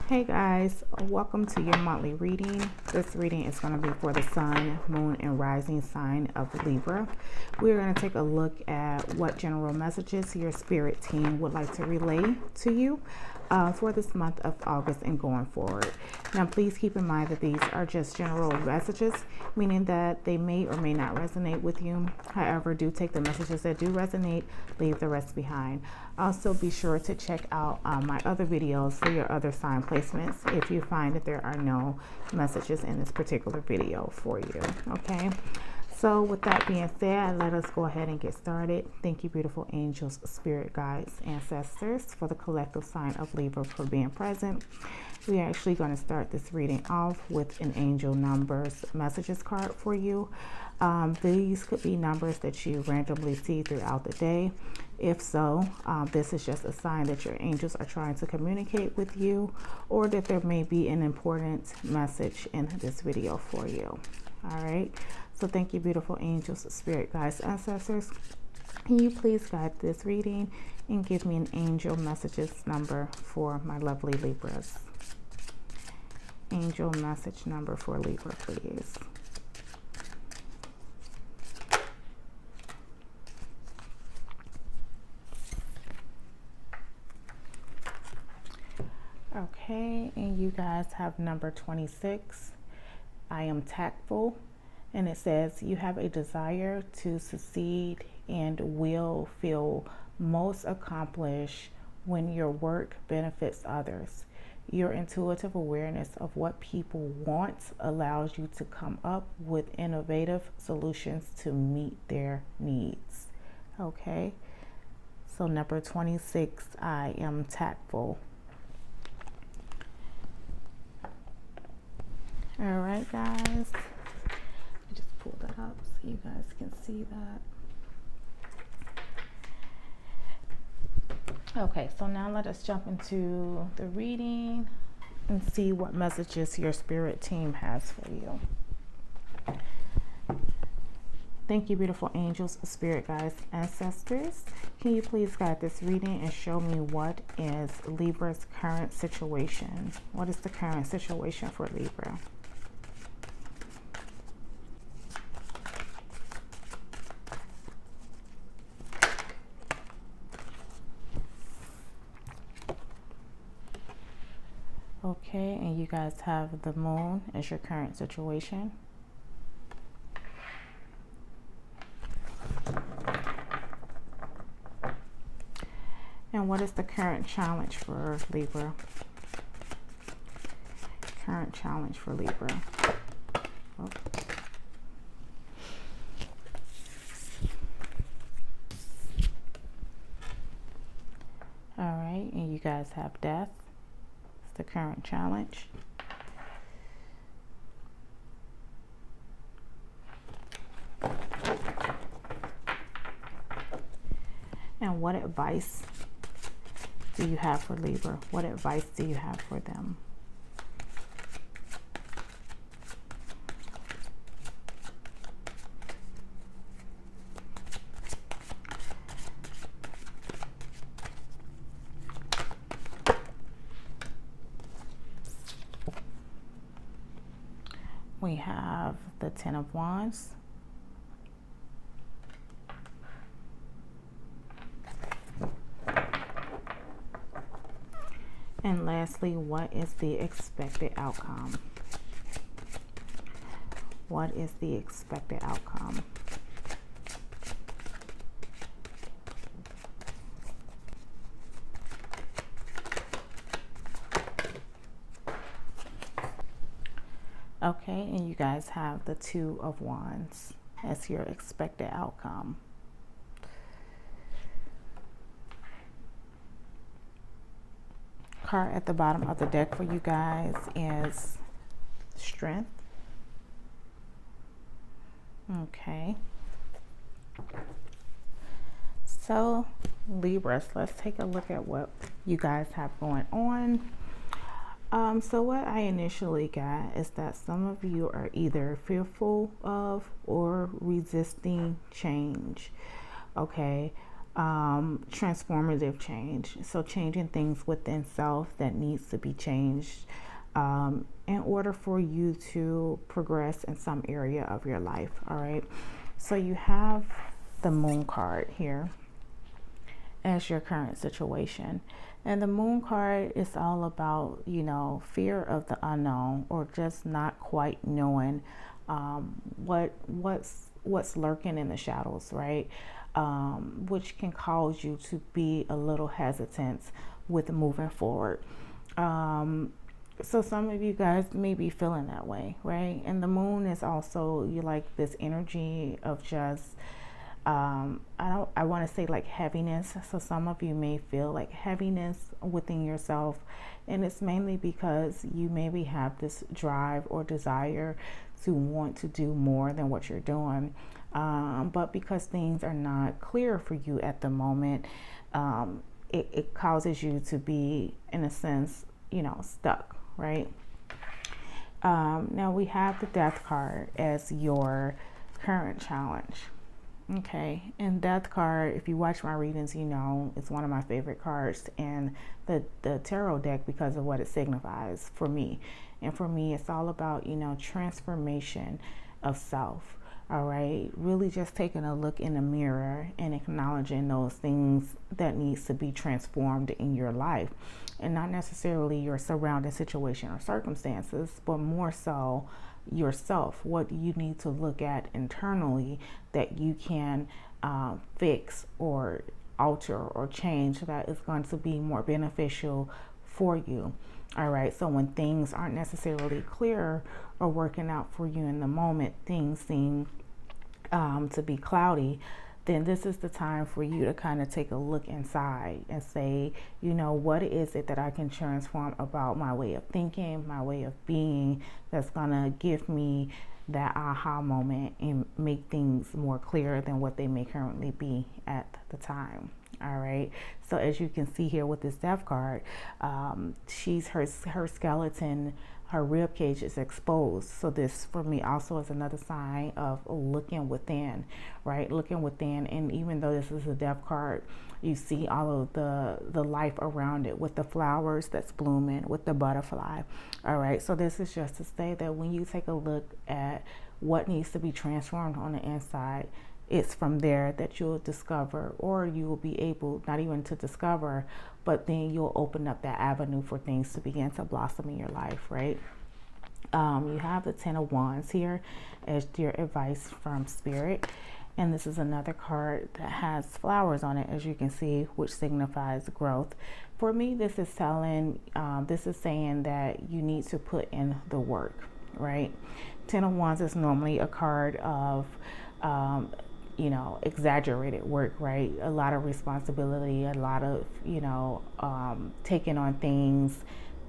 Hey guys, welcome to your monthly reading. This reading is going to be for the sun, moon, and rising sign of Libra. We're going to take a look at what general messages your spirit team would like to relay to you for this month of August and going forward. Now, please keep in mind that these are just general messages, meaning that they may or may not resonate with you. However, do take the messages that do resonate, leave the rest behind. Also, be sure to check out my other videos for your other sign placements if you find that there are no messages in this particular video for you. Okay, so with that being said, let us go ahead and get started. Thank you, beautiful angels, spirit guides, ancestors, for the collective sign of Libra for being present. We are actually going to start this reading off with an angel numbers messages card for you. These could be numbers that you randomly see throughout the day. If so, this is just a sign that your angels are trying to communicate with you, or that there may be an important message in this video for you. All right. So thank you, beautiful angels, spirit guides, ancestors. Can you please guide this reading and give me an angel messages number for my lovely Libras? Angel message number for Libra, please. Okay, and you guys have number 26. I am tactful, and it says you have a desire to succeed and will feel most accomplished when your work benefits others. Your intuitive awareness of what people want allows you to come up with innovative solutions to meet their needs. Okay, so number 26, I am tactful. All right, guys, I just pulled that up so you guys can see that. Okay, so now let us jump into the reading and see what messages your spirit team has for you. Thank you, beautiful angels, spirit guides, ancestors. Can you please guide this reading and show me what is Libra's current situation? What is the current situation for Libra? Okay, and you guys have the moon as your current situation. And what is the current challenge for Libra? Current challenge for Libra. Oh. All right, and you guys have death. The current challenge. And what advice do you have for Libra? What advice do you have for them? We have the Ten of Wands. And lastly, what is the expected outcome? What is the expected outcome? Okay, and you guys have the Two of Wands as your expected outcome. Card at the bottom of the deck for you guys is Strength. Okay. So, Libras, let's take a look at what you guys have going on. So what I initially got is that some of you are either fearful of or resisting change. Okay. transformative change. So changing things within self that needs to be changed in order for you to progress in some area of your life. All right. So you have the Moon card here as your current situation. And the Moon card is all about, fear of the unknown, or just not quite knowing what's lurking in the shadows, right? Which can cause you to be a little hesitant with moving forward. So some of you guys may be feeling that way, right? And the Moon is also, you like this energy of just I want to say like heaviness. So some of you may feel like heaviness within yourself, and it's mainly because you maybe have this drive or desire to want to do more than what you're doing, but because things are not clear for you at the moment, it causes you to be, in a sense, stuck, right? Now we have the Death card as your current challenge. Okay, and Death card, if you watch my readings, it's one of my favorite cards in the tarot deck because of what it signifies for me. And for me, it's all about, transformation of self. All right, really just taking a look in the mirror and acknowledging those things that needs to be transformed in your life, and not necessarily your surrounding situation or circumstances, but more so yourself. What you need to look at internally that you can fix or alter or change that is going to be more beneficial for you. All right, so when things aren't necessarily clear or working out for you in the moment, things seem to be cloudy, then this is the time for you to kind of take a look inside and say, what is it that I can transform about my way of thinking, my way of being, that's gonna give me that aha moment and make things more clear than what they may currently be at the time. All right, so as you can see here with this Death card, her skeleton, her rib cage is exposed. So this for me also is another sign of looking within, right? Looking within. And even though this is a Death card, you see all of the life around it with the flowers that's blooming, with the butterfly. All right, so this is just to say that when you take a look at what needs to be transformed on the inside, it's from there that you'll discover, or you will be able not even to discover, but then you'll open up that avenue for things to begin to blossom in your life, right? You have the Ten of Wands here as your advice from Spirit. And this is another card that has flowers on it, as you can see, which signifies growth. For me, this is saying that you need to put in the work, right? Ten of Wands is normally a card of exaggerated work, right? A lot of responsibility, a lot of, taking on things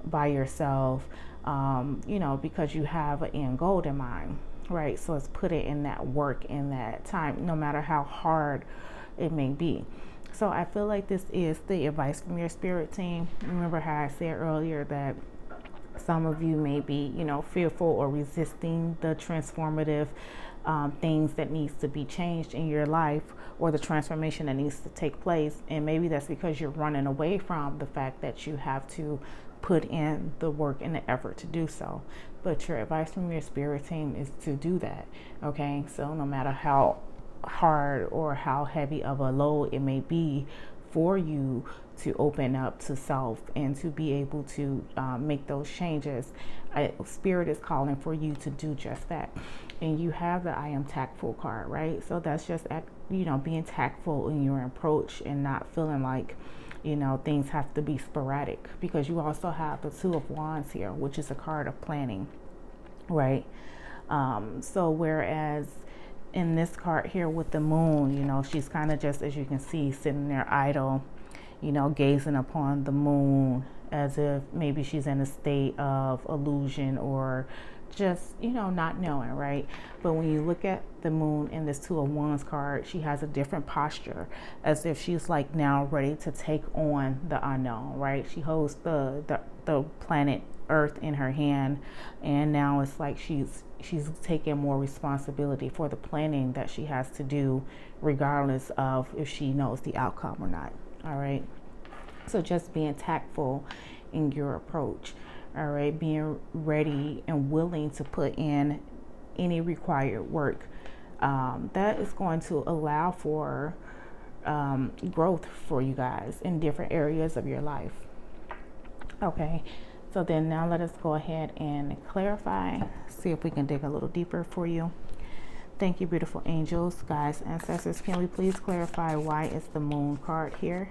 by yourself, because you have an end goal in mind, right? So it's put it in that work, in that time, no matter how hard it may be. So I feel like this is the advice from your spirit team. Remember how I said earlier that some of you may be, fearful or resisting the transformative things that needs to be changed in your life, or the transformation that needs to take place. And maybe that's because you're running away from the fact that you have to put in the work and the effort to do so. But your advice from your spirit team is to do that. Okay, so no matter how hard or how heavy of a load it may be for you to open up to self and to be able to make those changes, Spirit is calling for you to do just that. And you have the I am tactful card, right? So that's just being tactful in your approach and not feeling like things have to be sporadic, because you also have the Two of Wands here, which is a card of planning, right? So whereas in this card here with the Moon, she's kind of just, as you can see, sitting there idle, gazing upon the moon as if maybe she's in a state of illusion or just, not knowing, right? But when you look at the moon in this Two of Wands card, she has a different posture, as if she's like now ready to take on the unknown, right? She holds the planet earth in her hand, and now it's like she's taking more responsibility for the planning that she has to do, regardless of if she knows the outcome or not. All right, so just being tactful in your approach. All right, being ready and willing to put in any required work that is going to allow for growth for you guys in different areas of your life. Okay, so then now let us go ahead and clarify, see if we can dig a little deeper for you. Thank you, beautiful angels, guides, ancestors. Can we please clarify why is the moon card here?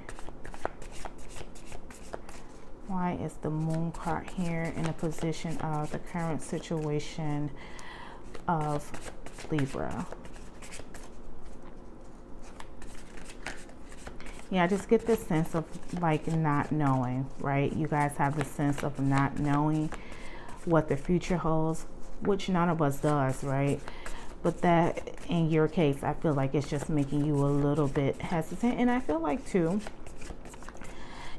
Why is the moon card here in a position of the current situation of Libra? Yeah, I just get this sense of like not knowing, right? You guys have the sense of not knowing what the future holds, which none of us does, right? But that, in your case, I feel like it's just making you a little bit hesitant. And I feel like, too,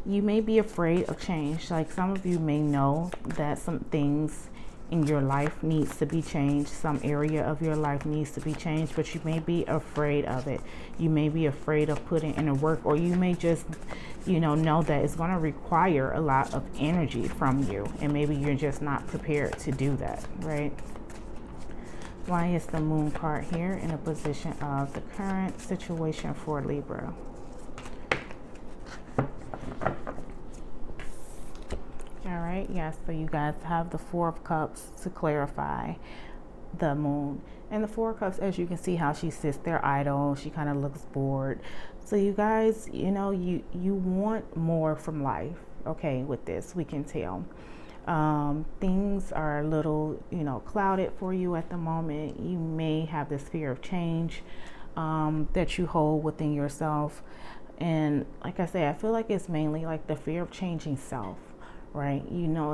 you may be afraid of change. Like, some of you may know that some things in your life needs to be changed. Some area of your life needs to be changed, but you may be afraid of it. You may be afraid of putting in the work, or you may just, know that it's going to require a lot of energy from you, and maybe you're just not prepared to do that, right? Why is the moon card here in a position of the current situation for Libra? All right, yes, so you guys have the Four of Cups to clarify the moon. And the Four of Cups, as you can see how she sits there idle, she kind of looks bored. So you guys, you want more from life, okay, with this, we can tell. Things are a little, clouded for you at the moment. You may have this fear of change that you hold within yourself. And like I say, I feel like it's mainly like the fear of changing self. Right,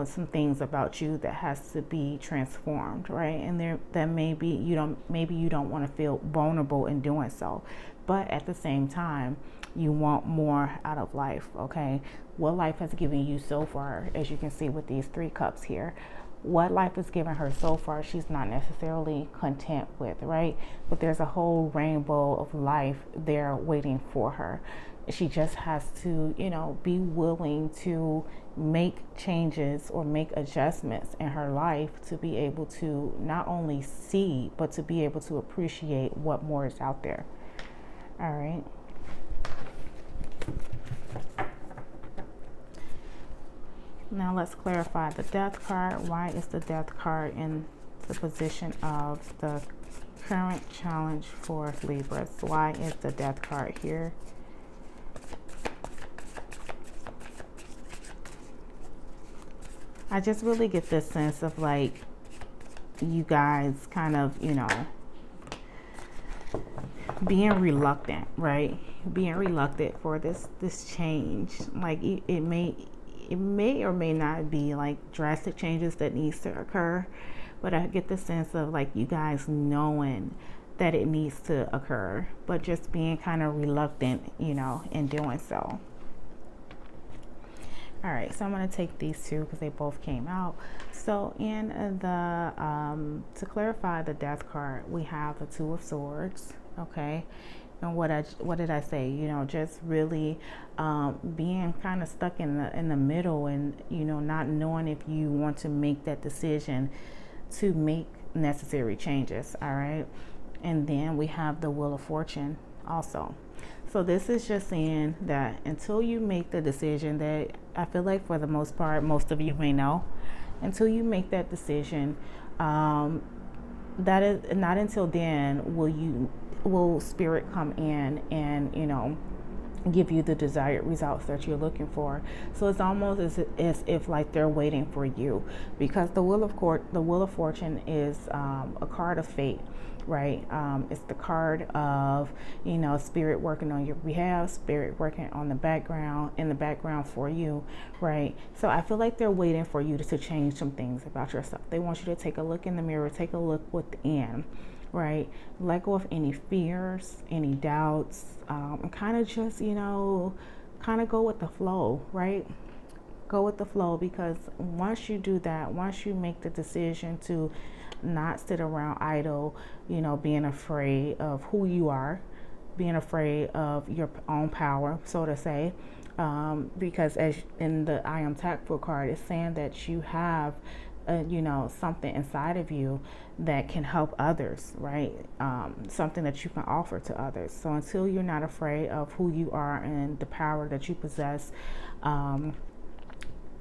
some things about you that has to be transformed, right? And that maybe you don't want to feel vulnerable in doing so, but at the same time, you want more out of life. Okay, what life has given you so far, as you can see with these 3 cups here, what life has given her so far, she's not necessarily content with, right? But there's a whole rainbow of life there waiting for her. She just has to, be willing to make changes or make adjustments in her life to be able to not only see, but to be able to appreciate what more is out there. All right. Now let's clarify the Death card. Why is the Death card in the position of the current challenge for Libras? Why is the Death card here? I just really get this sense of like you guys kind of, being reluctant, right? Being reluctant for this change. Like it may or may not be like drastic changes that needs to occur, but I get the sense of like you guys knowing that it needs to occur, but just being kind of reluctant, in doing so. All right, so I'm going to take these 2 because they both came out. So in the to clarify the Death card, we have the 2 of Swords. Okay, and what did I say? Just really being kind of stuck in the middle, and not knowing if you want to make that decision to make necessary changes. All right, and then we have the Wheel of Fortune also. So this is just saying that until you make the decision, that I feel like for the most part, most of you may know, until you make that decision, that is not until then will Spirit come in and give you the desired results that you're looking for. So it's almost as if like they're waiting for you, because the Wheel of Fortune is a card of fate. Right, it's the card of Spirit working on your behalf, Spirit working in the background for you, right? So I feel like they're waiting for you to change some things about yourself. They want you to take a look in the mirror, take a look within, right? Let go of any fears, any doubts, and kind of just kind of go with the flow, right? Go with the flow, because once you do that, once you make the decision to not sit around idle, you know, being afraid of who you are, being afraid of your own power, so to say, because as in the I am tactful card, it's saying that you have you know, something inside of you that can help others, right? Something that you can offer to others. So until you're not afraid of who you are and the power that you possess, and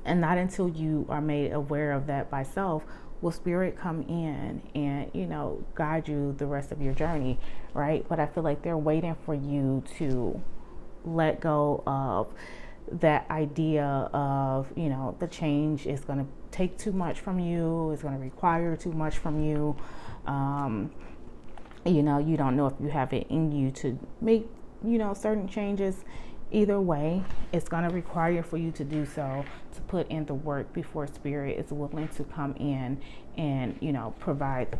not until you are made aware of that by self, will spirit come in and, you know, guide you the rest of your journey, right? But I feel like they're waiting for you to let go of that idea of, you know, the change is going to take too much from you, it's going to require too much from you. You know, you don't know if you have it in you to make, you know, certain changes. Either way, it's going to require for you to do so, to put in the work before spirit is willing to come in and, you know, provide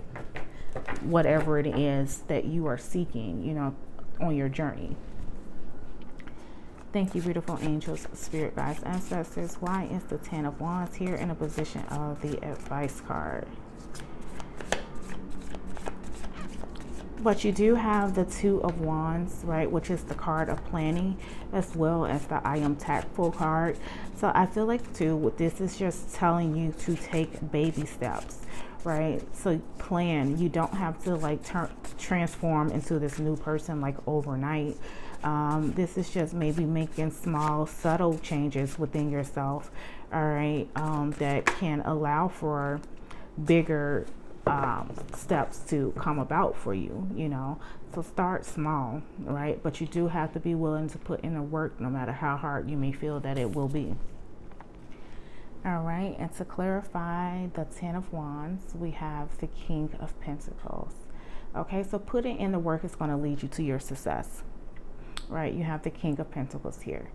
whatever it is that you are seeking, you know, on your journey. Thank you, beautiful angels, spirit guides, ancestors. Why is the 10 of Wands here in a position of the advice card? But you do have the 2 of Wands, right, which is the card of planning, as well as the I am tactful card. So I feel like too, this is just telling you to take baby steps, right? So plan. You don't have to like transform into this new person like overnight. This is just maybe making small, subtle changes within yourself, all right, that can allow for bigger steps to come about for you, you know. So start small, right? But you do have to be willing to put in the work, no matter how hard you may feel that it will be. All right, and to clarify the 10 of Wands, we have the King of Pentacles. Okay, so putting in the work is going to lead you to your success. Right, you have the King of Pentacles here,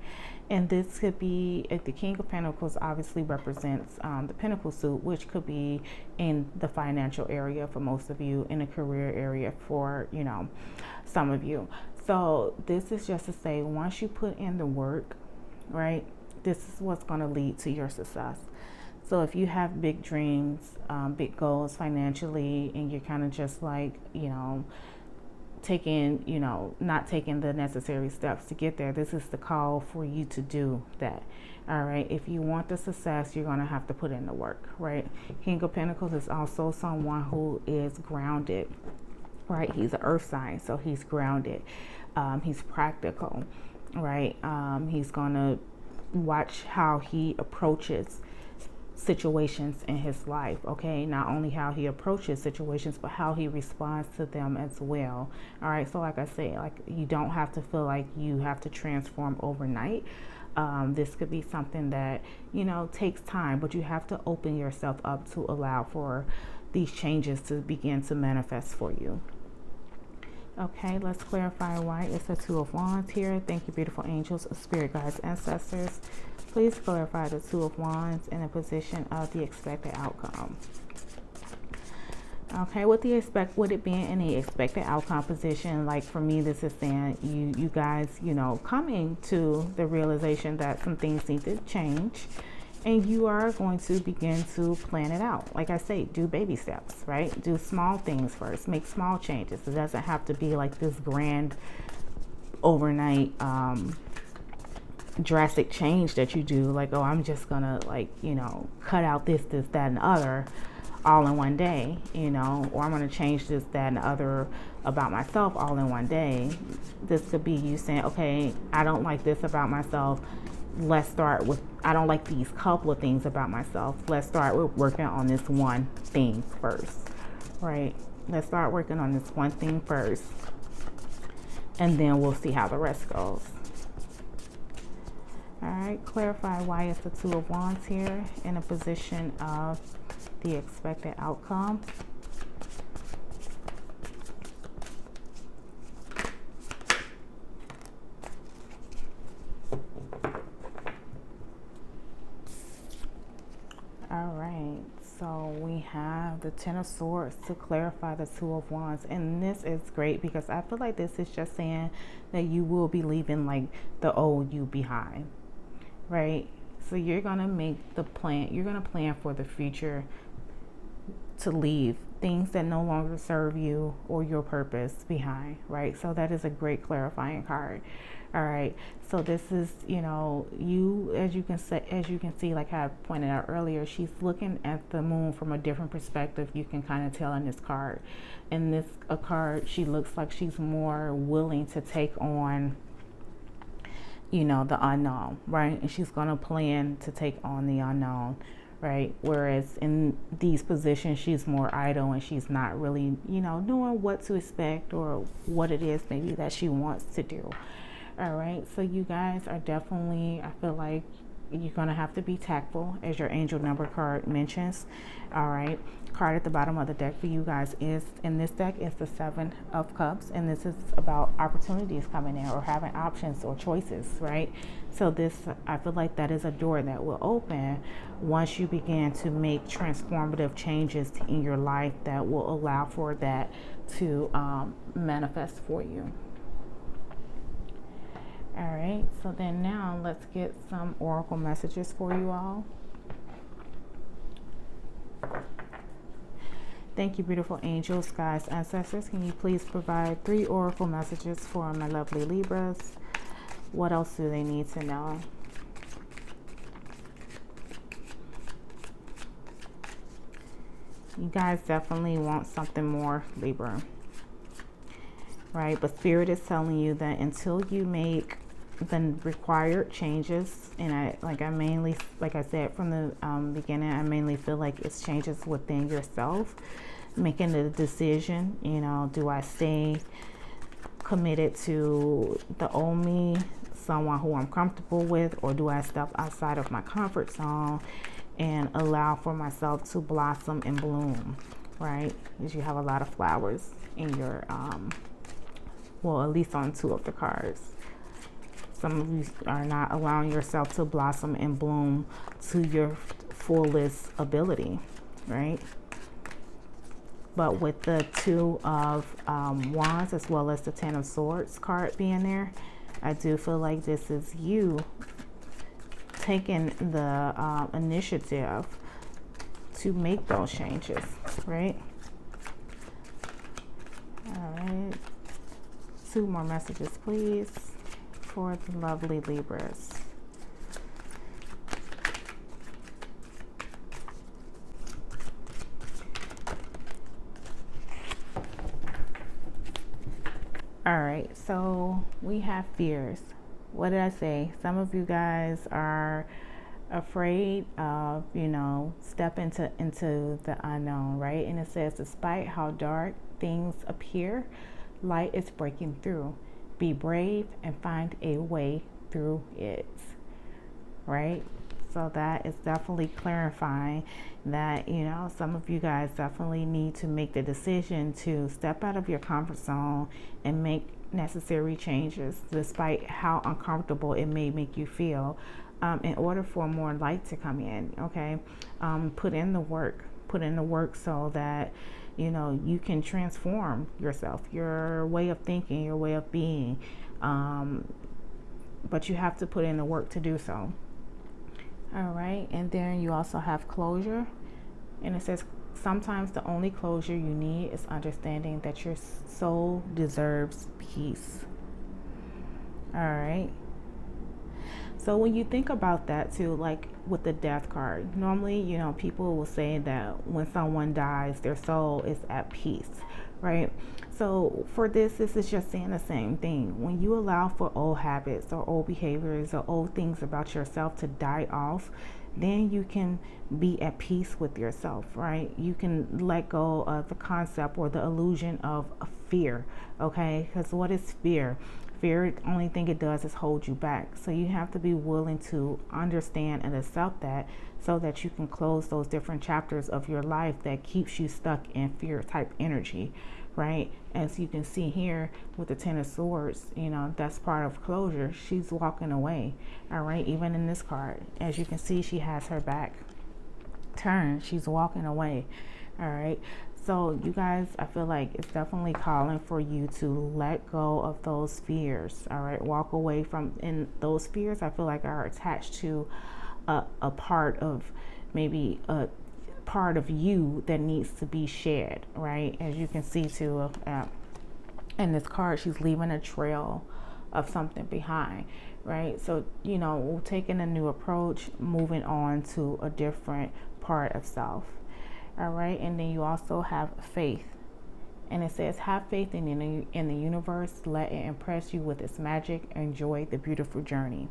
and this could be, if the King of Pentacles obviously represents the Pentacle suit, which could be in the financial area for most of you, in a career area for, you know, some of you. So this is just to say, once you put in the work, right, this is what's going to lead to your success. So if you have big dreams, big goals financially, and you're kind of just like, you know, taking, you know, not taking the necessary steps to get there, this is the call for you to do that. All right, if you want the success, you're going to have to put in the work, right? King of Pentacles is also someone who is grounded, right? He's an earth sign, so he's grounded. He's practical, right? He's going to watch how he approaches situations in his life, okay? Not only how he approaches situations, but how he responds to them as well. All right, so like I say, like, you don't have to feel like you have to transform overnight. This could be something that, you know, takes time, but you have to open yourself up to allow for these changes to begin to manifest for you. Okay, let's clarify why it's the 2 of Wands here. Thank you, beautiful angels, spirit guides, ancestors. Please clarify the 2 of Wands in a position of the expected outcome. Okay, with it being in the expected outcome position, like for me, this is saying you guys, you know, coming to the realization that some things need to change, and you are going to begin to plan it out. Like I say, do baby steps, right? Do small things first, make small changes. It doesn't have to be like this grand overnight drastic change that you do, like, oh, I'm just gonna, like, you know, cut out this, that, and the other all in one day, you know, or I'm gonna change this, that, and the other about myself all in one day. This could be you saying, okay, I don't like this about myself. Let's start with, I don't like these couple of things about myself. Let's start with working on this one thing first, right? Let's start working on this one thing first, and then we'll see how the rest goes. All right, clarify why it's the 2 of Wands here in a position of the expected outcome. All right, so we have the 10 of Swords to clarify the 2 of Wands, and this is great because I feel like this is just saying that you will be leaving like the old you behind. Right? So you're going to make the plan. You're going to plan for the future, to leave things that no longer serve you or your purpose behind, right? So that is a great clarifying card. All right, so this is, you know, you, as you can see, like I pointed out earlier, she's looking at the moon from a different perspective. You can kind of tell in this card. In this card, she looks like she's more willing to take on, you know, the unknown, right? And she's going to plan to take on the unknown, right? Whereas in these positions, she's more idle and she's not really, you know, knowing what to expect or what it is maybe that she wants to do. All right, so you guys are definitely, I feel like you're going to have to be tactful, as your angel number card mentions. All right, card at the bottom of the deck for you guys is, in this deck, is the 7 of Cups, and this is about opportunities coming in or having options or choices, right? So this, I feel like that is a door that will open once you begin to make transformative changes in your life that will allow for that to manifest for you. All right, so then now let's get some oracle messages for you all. Thank you, beautiful angels, guides, ancestors. Can you please provide 3 oracle messages for my lovely Libras? What else do they need to know? You guys definitely want something more, Libra. Right, but Spirit is telling you that until you make the required changes, and like I said from the beginning, I mainly feel like it's changes within yourself, making the decision, you know, do I stay committed to the old me, someone who I'm comfortable with, or do I step outside of my comfort zone and allow for myself to blossom and bloom, right? Because you have a lot of flowers in your well, at least on 2 of the cards. Some of you are not allowing yourself to blossom and bloom to your fullest ability, right? But with the 2 of Wands as well as the 10 of Swords card being there, I do feel like this is you taking the initiative to make those changes, right? All right. 2 more messages, please, for the lovely Libras. All right, so we have fears. What did I say? Some of you guys are afraid of, you know, step into the unknown, right? And it says, despite how dark things appear, light is breaking through. Be brave and find a way through it, right? So that is definitely clarifying that, you know, some of you guys definitely need to make the decision to step out of your comfort zone and make necessary changes, despite how uncomfortable it may make you feel, in order for more light to come in, okay? Put in the work so that, you know, you can transform yourself, your way of thinking, your way of being. But you have to put in the work to do so. All right. And then you also have closure. And it says, sometimes the only closure you need is understanding that your soul deserves peace. All right. So when you think about that too, like with the death card, normally, you know, people will say that when someone dies, their soul is at peace, right? So for this is just saying the same thing. When you allow for old habits or old behaviors or old things about yourself to die off, then you can be at peace with yourself, right? You can let go of the concept or the illusion of fear, okay? Because what is fear? Fear, the only thing it does is hold you back. So you have to be willing to understand and accept that, so that you can close those different chapters of your life that keeps you stuck in fear type energy, right? As you can see here with the 10 of Swords, you know, that's part of closure. She's walking away, all right? Even in this card, as you can see, she has her back turned. She's walking away, all right? So you guys, I feel like it's definitely calling for you to let go of those fears, all right? Walk away from, and those fears I feel like are attached to a part of, maybe a part of you that needs to be shared, right? As you can see too, in this card, she's leaving a trail of something behind, right? So, you know, taking a new approach, moving on to a different part of self. All right. And then you also have faith. And it says, have faith in the universe. Let it impress you with its magic. Enjoy the beautiful journey.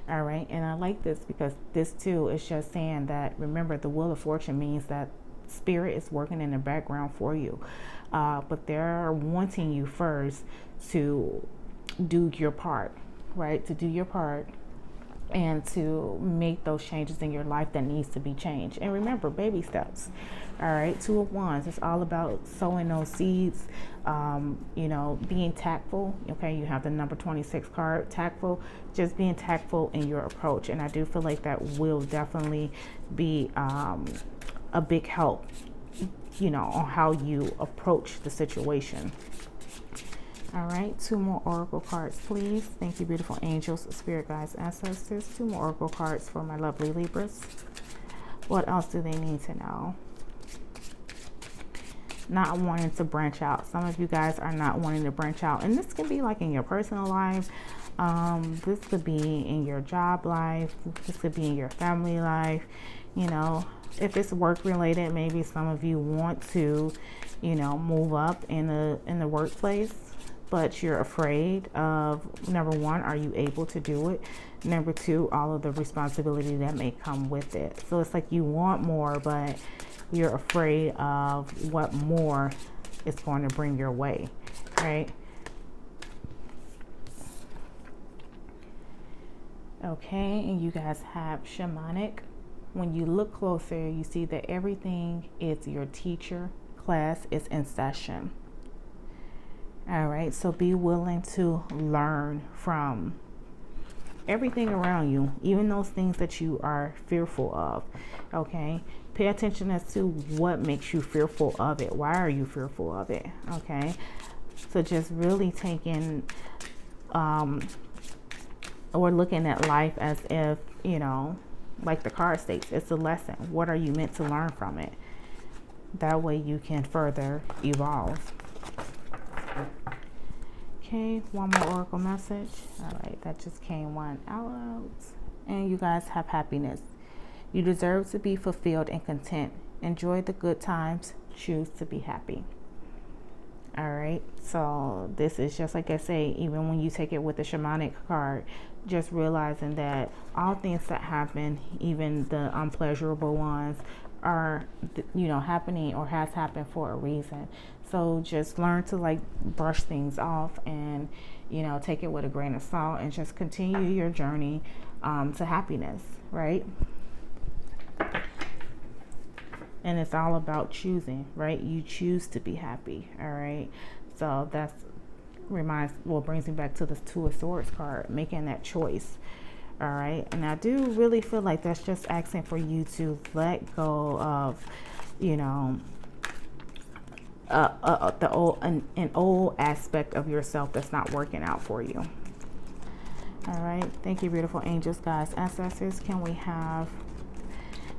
All right. And I like this because this too is just saying that, remember, the Wheel of Fortune means that spirit is working in the background for you. But they're wanting you first to do your part, right? To do your part and to make those changes in your life that needs to be changed. And remember, baby steps. All right, Two of Wands. It's all about sowing those seeds, you know, being tactful. Okay, you have the number 26 card, tactful, just being tactful in your approach. And I do feel like that will definitely be a big help, you know, on how you approach the situation. All right, 2 more oracle cards, please. Thank you, beautiful angels, spirit guides, ancestors. 2 more oracle cards for my lovely Libras. What else do they need to know? Not wanting to branch out. Some of you guys are not wanting to branch out, and this can be like in your personal life. This could be in your job life. This could be in your family life. You know, if it's work related, maybe some of you want to, you know, move up in the workplace, but you're afraid of, number one, are you able to do it? Number two, all of the responsibility that may come with it. So it's like you want more, but you're afraid of what more is going to bring your way, right? Okay, and you guys have shamanic. When you look closer, you see that everything is your teacher. Class is in session. All right, so be willing to learn from everything around you, even those things that you are fearful of. Okay, pay attention as to what makes you fearful of it. Why are you fearful of it? Okay, so just really taking or looking at life as if, you know, like the card states, it's a lesson. What are you meant to learn from it? That way you can further evolve. Okay, 1 more oracle message. All right, that just came one out. And you guys have happiness. You deserve to be fulfilled and content. Enjoy the good times. Choose to be happy. All right, so this is just like I say, even when you take it with the shamanic card, just realizing that all things that happen, even the unpleasurable ones, are, you know, happening or has happened for a reason. So just learn to like brush things off and, you know, take it with a grain of salt and just continue your journey to happiness, right? And it's all about choosing, right? You choose to be happy, all right? So that's brings me back to the 2 of Swords card, making that choice, all right? And I do really feel like that's just asking for you to let go of, you know, an old aspect of yourself that's not working out for you. All right, thank you, beautiful angels, guys, ancestors. Can we have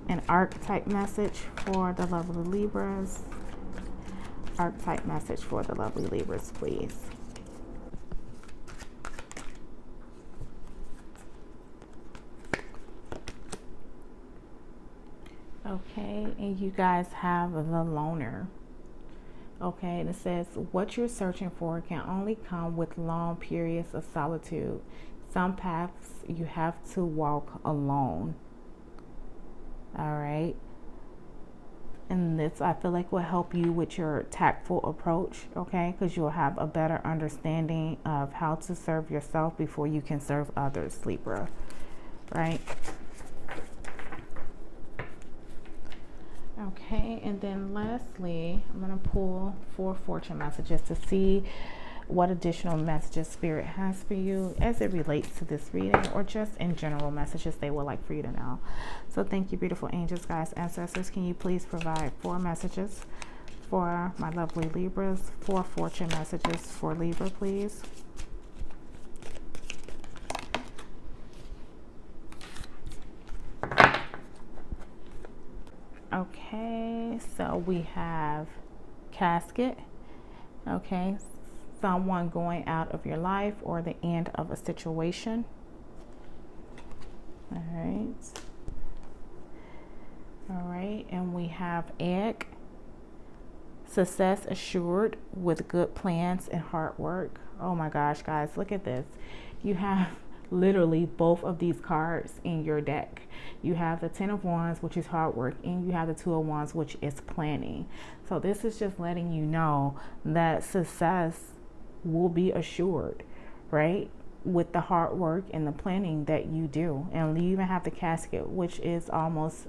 an archetype message for the lovely Libras? Archetype message for the lovely Libras, please. Okay, and you guys have the loner. Okay, and it says, what you're searching for can only come with long periods of solitude. Some paths you have to walk alone. All right. And this, I feel like, will help you with your tactful approach, okay? Because you'll have a better understanding of how to serve yourself before you can serve others, Libra, right? Okay, and then lastly, I'm going to pull 4 fortune messages to see what additional messages Spirit has for you as it relates to this reading, or just in general messages they would like for you to know. So thank you, beautiful angels, guys, ancestors. Can you please provide 4 messages for my lovely Libras? 4 fortune messages for Libra, please. Okay, so we have casket. Okay, someone going out of your life or the end of a situation. All right, and we have egg. Success assured with good plans and hard work. Oh my gosh, guys, look at this. You have literally both of these cards in your deck. You have the 10 of Wands, which is hard work, and you have the 2 of Wands, which is planning. So this is just letting you know that success will be assured, right? With the hard work and the planning that you do. And you even have the casket, which is almost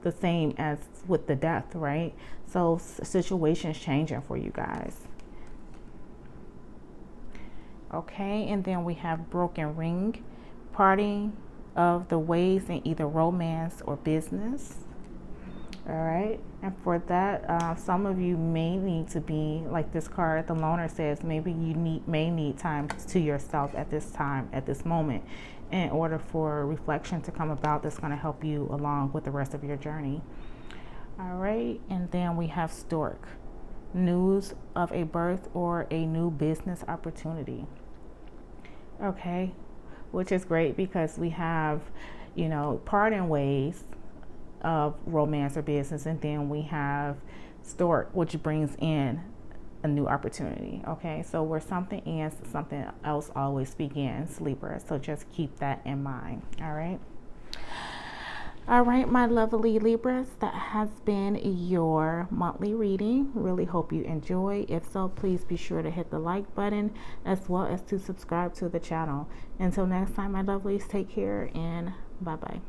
the same as with the death, right? So situations changing for you guys. Okay, and then we have broken ring, parting of the ways in either romance or business. All right, and for that, some of you may need to be like this card, the loner says, maybe you may need time to yourself at this time, at this moment, in order for reflection to come about that's going to help you along with the rest of your journey. All right, and then we have stork, news of a birth or a new business opportunity. Okay, which is great because we have, parting ways of romance or business, and then we have stork, which brings in a new opportunity. Okay, so where something ends, something else always begins, Libra. So just keep that in mind. All right, my lovely Libras, that has been your monthly reading. Really hope you enjoy. If so, please be sure to hit the like button as well as to subscribe to the channel. Until next time, my lovelies, take care and bye-bye.